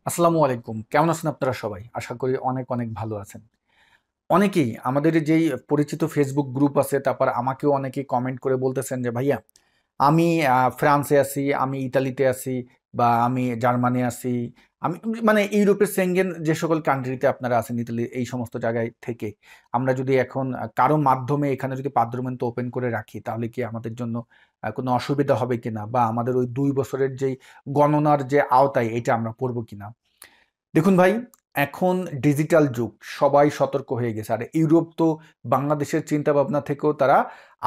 আসসালামু আলাইকুম। কেমন আছেন আপনারা সবাই? আশা করি অনেক অনেক ভালো আছেন। অনেকেই আমাদের যেই পরিচিত ফেসবুক গ্রুপ আছে, তারপর আমাকেও অনেকেই কমেন্ট করে বলতেছেন যে ভাইয়া আমি ফ্রান্সে আছি, আমি ইতালিতে আছি, বা আমি জার্মানি আছি, আমি মানে ইউরোপের সেঙ্গেন যে সকল কান্ট্রিতে আপনারা আছেন, ইতালি এই সমস্ত জায়গায় থেকে আমরা যদি এখন কারো মাধ্যমে এখানে যদি পাদ্রমেন্ট ওপেন করে রাখি, তাহলে কি আমাদের জন্য কোনো অসুবিধা হবে কিনা, বা আমাদের ওই ২ বছরের যেই গণনার যে আওতায় এটা আমরা পড়বো কিনা। দেখুন ভাই, এখন ডিজিটাল যুগ, সবাই সতর্ক হয়ে গেছে। আর ইউরোপ তো বাংলাদেশের চিন্তা ভাবনা থেকেও তারা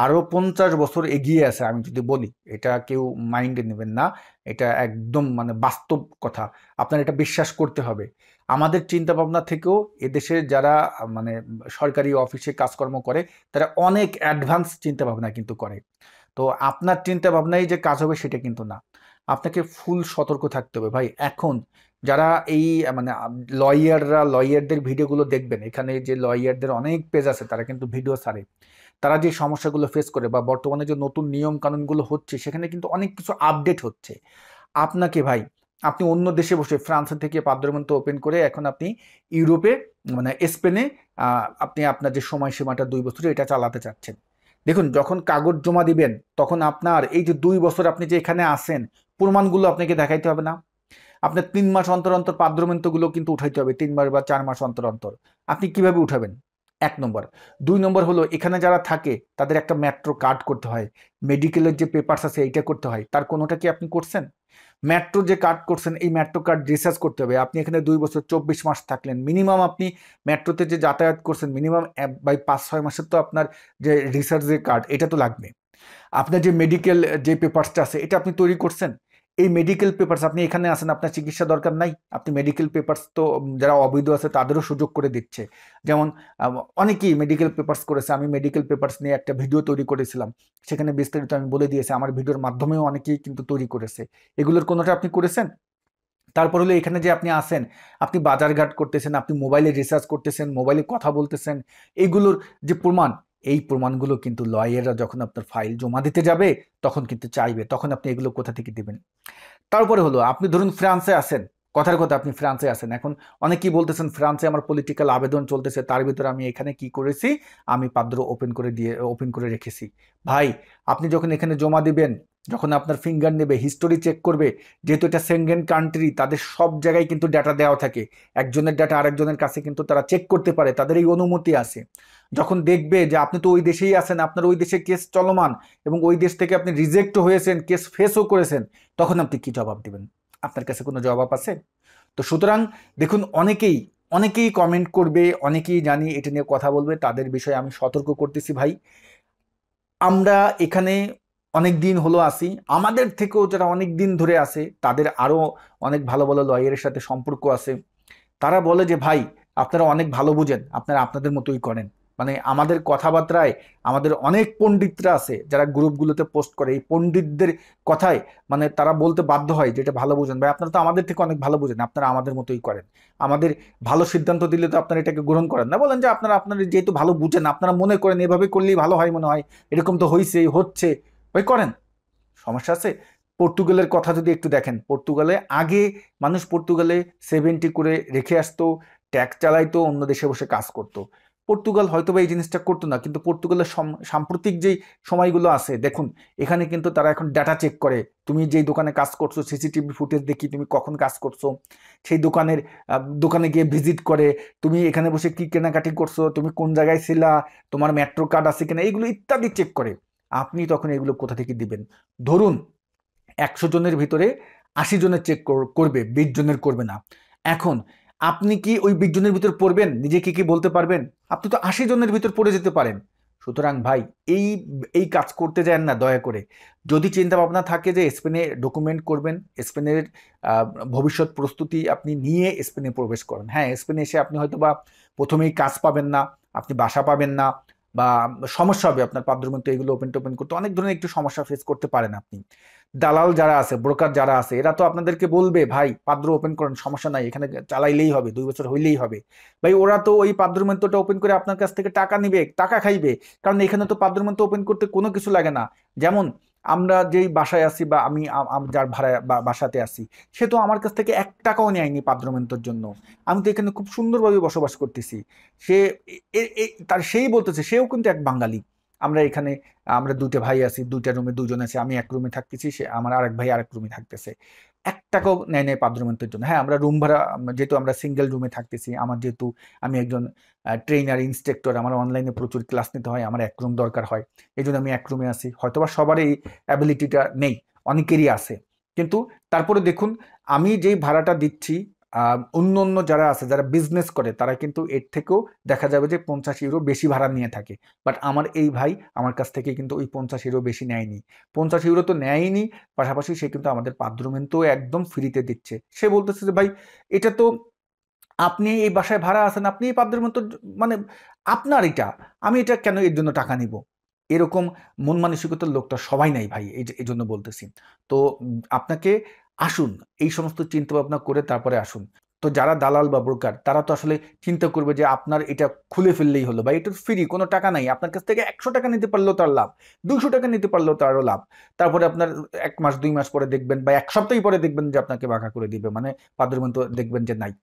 আরো ৫০ বছর এগিয়ে আছে। আমি যদি বলি, এটা কেউ মাইন্ডে নেবেন না, এটা একদম মানে বাস্তব কথা। আপনার এটা বিশ্বাস করতে হবে। আমাদের চিন্তা ভাবনা থেকেও এদেশে যারা মানে সরকারি অফিসে কাজকর্ম করে, তারা অনেক অ্যাডভান্স চিন্তা ভাবনা কিন্তু করে। তো আপনার চিন্তা ভাবনাই যে কাজ হবে সেটা কিন্তু না। আপনাকে ফুল সতর্ক থাকতে হবে ভাই। এখন যারা এই মানে লয়ারদের ভিডিওগুলো দেখবেন, এখানে যে লয়ারদের অনেক পেজ আছে, তারা কিন্তু ভিডিও ছাড়ে। তারা যে সমস্যাগুলো ফেস করে বা বর্তমানে যে নতুন নিয়ম কানুনগুলো হচ্ছে, সেখানে কিন্তু অনেক কিছু আপডেট হচ্ছে। আপনাকে ভাই, আপনি অন্য দেশে বসে ফ্রান্সের থেকে পাদ্রমন্ত ওপেন করে এখন আপনি ইউরোপে মানে স্পেনে আপনি আপনার যে সময়সীমাটা ২ বছরে এটা চালাতে চাচ্ছেন। দেখুন, যখন কাগজ জমা দিবেন, তখন আপনার এই যে ২ বছর আপনি যে এখানে আছেন, প্রমাণগুলো আপনাকে দেখাইতে হবে না? আপনার ৩ মাস অন্তর অন্তর পাদ্রমেন্টগুলো কিন্তু উঠাইতে হবে, ৩ মাস বা ৪ মাস অন্তর অন্তর। আপনি কিভাবে উঠাবেন? ১ নম্বর। ২ নম্বর হলো, এখানে যারা থাকে তাদের একটা মেট্রো কার্ড করতে হয়, মেডিকেলের যে পেপারস আছে এইটা করতে হয়। তার কোনোটা কি আপনি করছেন? মেট্রো যে কার্ড করছেন, এই মেট্রো কার্ড রিসার্চ করতে হবে। আপনি এখানে ২ বছর ২৪ মাস থাকলেন, মিনিমাম আপনি মেট্রোতে যে যাতায়াত করছেন, মিনিমাম বাই ৫-৬ মাসের তো আপনার যে রিসার্চের কার্ড, এটা তো লাগবে। আপনার যে মেডিকেল যে পেপারসটা আছে, এটা আপনি তৈরি করছেন? এই মেডিকেল পেপারস, আপনি এখানে আছেন, আপনার চিকিৎসা দরকার নাই, আপনি মেডিকেল পেপারস তো যারা অবৈধ আছে তাদেরও সুযোগ করে দিচ্ছে। যেমন অনেকেই মেডিকেল পেপারস করেছে। আমি মেডিকেল পেপারস নিয়ে একটা ভিডিও তৈরি করেছিলাম, সেখানে বিস্তারিত আমি বলে দিয়েছি। আমার ভিডিওর মাধ্যমেও অনেকেই কিন্তু তৈরি করেছে। এগুলোর কোনোটা আপনি করেছেন? তারপর হলো, এখানে যে আপনি আছেন, আপনি বাজারঘাট করতেছেন, আপনি মোবাইলে রিসার্চ করতেছেন, মোবাইলে কথা বলতেছেন, এইগুলোর যে প্রমাণ, এই প্রমাণগুলো কিন্তু লয়াররা যখন আপনার ফাইল জমা দিতে যাবে, তখন কিন্তু চাইবে। তখন আপনি এগুলো কোথা থেকে দিবেন? তারপরে হলো, আপনি ধরুন ফ্রান্সে আছেন, কথার কথা আপনি ফ্রান্সে আছেন। এখন অনেকেই বলতেছেন ফ্রান্সে আমার পলিটিক্যাল আবেদন চলতেছে, তার ভিতরে আমি এখানে কি করেছি, আমি পাদ্র ওপেন করে রেখেছি। ভাই, আপনি যখন এখানে জমা দিবেন, যখন আপনার ফিঙ্গার নেবে, হিস্টোরি চেক করবে, যেহেতু এটা সেঙ্গেন কান্ট্রি, তাদের সব জায়গায় কিন্তু ডাটা দেওয়া থাকে। একজনের ডাটা আরেকজনের কাছে কিন্তু তারা চেক করতে পারে, তাদের এই অনুমতি আছে। যখন দেখবে যে আপনি তো ওই দেশেই আছেন, আপনার ওই দেশে কেস চলমান, এবং ওই দেশ থেকে আপনি রিজেক্ট হয়েছেন, কেস ফেসও করেছেন, তখন আপনি কি জবাব দিবেন? আপনার কাছে কোনো জবাব আছে? তো সুতরাং দেখুন, অনেকেই কমেন্ট করবে, অনেকেই জানি এটা নিয়ে কথা বলবে, তাদের বিষয়ে আমি সতর্ক করতেছি ভাই। আমরা এখানে অনেক দিন হলো আছি, আমাদের থেকেও যারা অনেক দিন ধরে আছে, তাদের আরো অনেক ভালো ভালো লয়ারের সাথে সম্পর্ক আছে। তারা বলে যে ভাই, আপনারা অনেক ভালো বুঝেন, আপনারা আপনাদের মতোই করেন। মানে আমাদের কথাবার্তায় আমাদের অনেক পণ্ডিতরা আছে যারা গ্রুপগুলোতে পোস্ট করে, এই পণ্ডিতদের কথায় মানে তারা বলতে বাধ্য হয় যেটা ভালো বুঝেন। ভাই, আপনারা তো আমাদের থেকে অনেক ভালো বুঝেন, আপনারা আমাদের মতোই করেন। আমাদের ভালো সিদ্ধান্ত দিলে তো আপনারা এটাকে গ্রহণ করেন না, বলেন যে আপনারা আপনাদের যেহেতু ভালো বুঝেন, আপনারা মনে করেন এভাবে করলেই ভালো হয়, মনে হয় এরকম তো হয়েছেই হচ্ছে, ভাই করেন, সমস্যা আছে? পর্তুগালের কথা যদি একটু দেখেন, পর্তুগালে আগে মানুষ পর্তুগালে 70 করে রেখে আসতো, ট্যাক্স চালাইতো, অন্য দেশে বসে কাজ করতো। পর্তুগাল হয়তো বা এই জিনিসটা করতো না, কিন্তু পর্তুগালের সাম্প্রতিক যেই সময়গুলো আছে দেখুন, এখানে কিন্তু তারা এখন ডাটা চেক করে। তুমি যেই দোকানে কাজ করছো, সিসিটিভি ফুটেজ দেখি তুমি কখন কাজ করছো, সেই দোকানে গিয়ে ভিজিট করে, তুমি এখানে বসে কি কেনাকাটি করছো, তুমি কোন জায়গায় ছিলা, তোমার মেট্রো কার্ড আছে কিনা, এইগুলো ইত্যাদি চেক করে। আপনি তখন এগুলো কোথা থেকে দিবেন? ধরুন ১০০ জনের ভিতরে ৮০ জনের চেক করবে, ২০ জনের করবে না। এখন আপনি কি ওই ২০ জনের ভিতর পড়বেন? নিজেকে কি বলতে পারবেন? আপনি তো ৮০ জনের ভিতর পড়ে যেতে পারেন। সুতরাং ভাই, এই এই কাজ করতে যান না দয়া করে। যদি চিন্তা ভাবনা থাকে যে স্পেনে ডকুমেন্ট করবেন, স্পেনের আহ, ভবিষ্যৎ প্রস্তুতি আপনি নিয়ে স্পেনে প্রবেশ করেন। হ্যাঁ, স্পেনে এসে আপনি হয়তো বা প্রথমেই কাজ পাবেন না, আপনি বাসা পাবেন না, বা সমস্যা হবে আপনার পাদ্রমন্ত এগুলো ওপেন করতে, অনেক ধরনের একটু সমস্যা ফেস করতে পারেন আপনি। দালাল যারা আছে, ব্রোকার যারা আছে, এরা তো আপনাদেরকে বলবে ভাই পাদ্র ওপেন করেন, সমস্যা নাই, এখানে চালাইলেই হবে, ২ বছর হইলেই হবে। ভাই, ওরা তো ওই পাদ্রমেন্টটা ওপেন করে আপনার কাছ থেকে টাকা নিবে, টাকা খাইবে। কারণ এখানে তো পাদ্রমেন্ট ওপেন করতে কোনো কিছু লাগে না। যেমন আমরা যেই বাসায় আছি বা আমি যার ভাড়ায় বাসাতে আছি, সে তো আমার কাছ থেকে 1 টাকাও নেয়নি পাদ্রমেন্টর জন্য। আমি তো এখানে খুব সুন্দরভাবে বসবাস করতেছি। সে তার সেই বলতেছে সেও কিন্তু এক বাঙালি। আমরা এখানে আমরা দুইটা ভাই আছি, দুইটা রুমে দুজন আছে, আমি এক রুমে থাকতেছি, সে আমার আরেক ভাই আরেক রুমে থাকতেছে। 1 টাকাও নেয় নেয় পাদ্রমেন্টের জন্য। হ্যাঁ, আমরা রুম ভাড়া, যেহেতু আমরা সিঙ্গেল রুমে থাকতেছি, আমার যেহেতু আমি একজন ট্রেনার ইনস্ট্রাক্টর, আমার অনলাইনে প্রচুর ক্লাস নিতে হয়, আমার এক রুম দরকার হয়, এই জন্য আমি এক রুমে আছি। হয়তোবা সবারই অ্যাবিলিটিটা নেই, অনেকেরই আছে, কিন্তু তারপরে দেখুন আমি যেই ভাড়াটা দিচ্ছি, অন্য অন্য যারা আছে যারা বিজনেস করে তারা কিন্তু এর থেকেও দেখা যাবে যে 50 ইউরো বেশি ভাড়া নিয়ে থাকে। বাট আমার এই ভাই আমার কাছ থেকে কিন্তু ওই 50 ইউরো বেশি নেয়নি। 50 ইউরো তো নেয়নি, পাশাপাশি সে কিন্তু আমাদের পাদ্রমেন্টও একদম ফ্রিতে দিচ্ছে। সে বলতেছে যে ভাই, এটা তো আপনি এই বাসায় ভাড়া আছেন, আপনি এই পাদ্রমেন্ট, মানে আপনার এটা, আমি এটা কেন এর জন্য টাকা নিব? এরকম মন মানসিকতার লোকটা সবাই নাই ভাই, এই জন্য বলতেছি। তো আপনাকে আসুন, এই সমস্ত চিন্তা ভাবনা করে তারপরে আসুন। তো যারা দালাল বা ব্রোকার তারা তো আসলে চিন্তা করবে যে আপনার এটা খুলে ফেললেই হলো, বা এটা ফ্রি, কোনো টাকা নাই, আপনার কাছ থেকে 100 টাকা নিতে পারলেও তার লাভ, 200 টাকা নিতে পারলেও তারও লাভ। তারপরে আপনার 1 মাস 2 মাস পরে দেখবেন, বা 1 সপ্তাহ পরে দেখবেন যে আপনাকে বাঁকা করে দিবে, মানে পাদ্রমেন্ট দেখবেন যে নাই।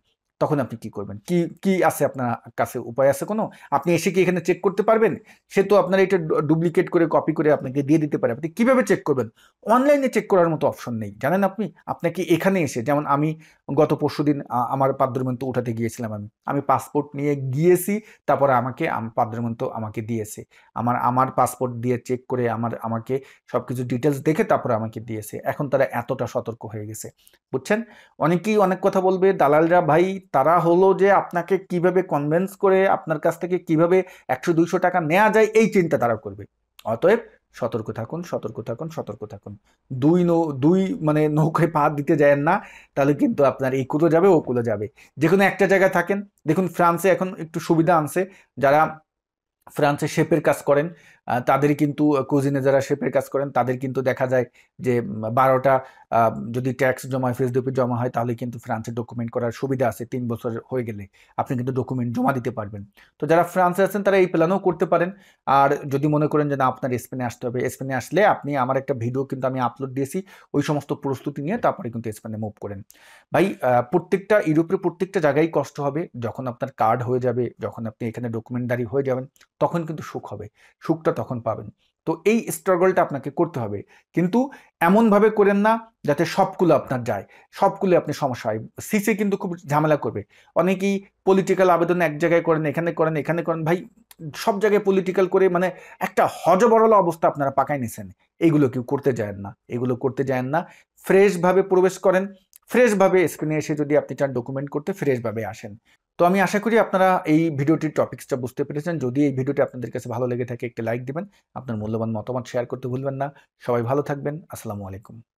তখন আপনি কি করবেন? কি কি আছে আপনার কাছে, উপায় আছে কোনো? আপনি এসে কি এখানে চেক করতে পারবেন? সে তো আপনার এটা ডুপ্লিকেট করে কপি করে আপনাকে দিয়ে দিতে পারে। আপনি কিভাবে চেক করবেন? অনলাইনে চেক করার মতো অপশন নেই, জানেন আপনি? আপনাকে এখানে এসে, যেমন আমি গত পরশুদিন আমার পাদ্রমেন্ট উঠাতে গিয়েছিলাম, আমি পাসপোর্ট নিয়ে গিয়েছি, তারপরে আমাকে পাদ্রমেন্ট আমাকে দিয়েছে। আমার পাসপোর্ট দিয়ে চেক করে আমাকে সবকিছু ডিটেলস দেখে তারপরে আমাকে দিয়েছে। এখন তারা এতটা সতর্ক হয়ে গেছে, বুঝছেন? অনেকেই অনেক কথা বলবে, দালালরা ভাই তারা হলো যে আপনাকে কিভাবে কনভিন্স করে আপনার কাছ থেকে কিভাবে 100-200 টাকা নেওয়া যায় এই চিন্তা তারা করবে। অতএব সতর্ক থাকুন, সতর্ক থাকুন, সতর্ক থাকুন। দুই মানে নৌকায় পা দিতে যায়েন না, তাহলে কিন্তু আপনার এই কুলো যাবে ও কুলো যাবে। যে কোনো একটা জায়গায় থাকেন। দেখুন ফ্রান্সে এখন একটু সুবিধা আনছে, যারা ফ্রান্সে শেপের কাজ করেন তাদের কিন্তু, কুজিনে যারা শেপের কাজ করেন তাদের কিন্তু দেখা যায় যে 12টা যদি ট্যাক্স জমা, ফেসডুপি জমা হয়, তাহলে কিন্তু ফ্রান্সে ডকুমেন্ট করার সুবিধা আছে। 3 বছর হয়ে গেলে আপনি কিন্তু ডকুমেন্ট জমা দিতে পারবেন। তো যারা ফ্রান্সে আছেন তারা এই প্ল্যানও করতে পারেন। আর যদি মনে করেন যে না আপনার স্পেনে আসতে হবে, স্পেনে আসলে আপনি, আমার একটা ভিডিও কিন্তু আমি আপলোড দিয়েছি, ওই সমস্ত প্রস্তুতি নিয়ে তারপরে কিন্তু স্পেনে মুভ করেন। ভাই প্রত্যেকটা ইউরোপের প্রত্যেকটা জায়গায় কষ্ট হবে, যখন আপনার কার্ড হয়ে যাবে, যখন আপনি এখানে ডকুমেন্টারি হয়ে যাবেন, তখন কিন্তু সুখ হবে, সুখটা তখন পাবেন। তো এই স্ট্রাগলটা আপনাকে করতে হবে, কিন্তু এমনভাবে করেন না যাতে সবগুলো আপনার যায়, সবগুলো আপনি সমস্যা হয়। সিসি কিন্তু খুব ঝামেলা করবে। অনেকেই পলিটিক্যাল আবেদন এক জায়গায় করেন, এখানে করেন, এখানে করেন, ভাই সব জায়গায় পলিটিক্যাল করে মানে একটা হজবরল অবস্থা আপনারা পাকাই নিছেন। এইগুলো কেউ করতে যায় না, এগুলো করতে যায় না। ফ্রেশভাবে প্রবেশ করেন, ফ্রেশভাবে স্ক্রিনে এসে যদি আপনি চান ডকুমেন্ট করতে, ফ্রেশভাবে আসেন। তো আমি আশা করি আপনারা এই ভিডিওটির টপিকসটা বুঝতে পেরেছেন। যদি এই ভিডিওটি আপনাদের কাছে ভালো লেগে থাকে, একটি লাইক দিবেন, আপনার মূল্যবান মতামত শেয়ার করতে ভুলবেন না। সবাই ভালো থাকবেন। আসসালামু আলাইকুম।